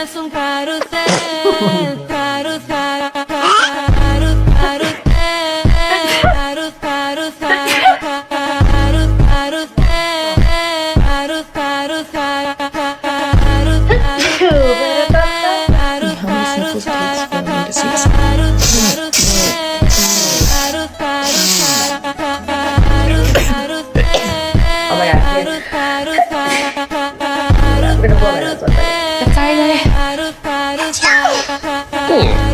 langsung karusel, karus karus karus karus karus karus karus karus karus karus Oh my god, yes. We're gonna blow my nose one second. Let's try it.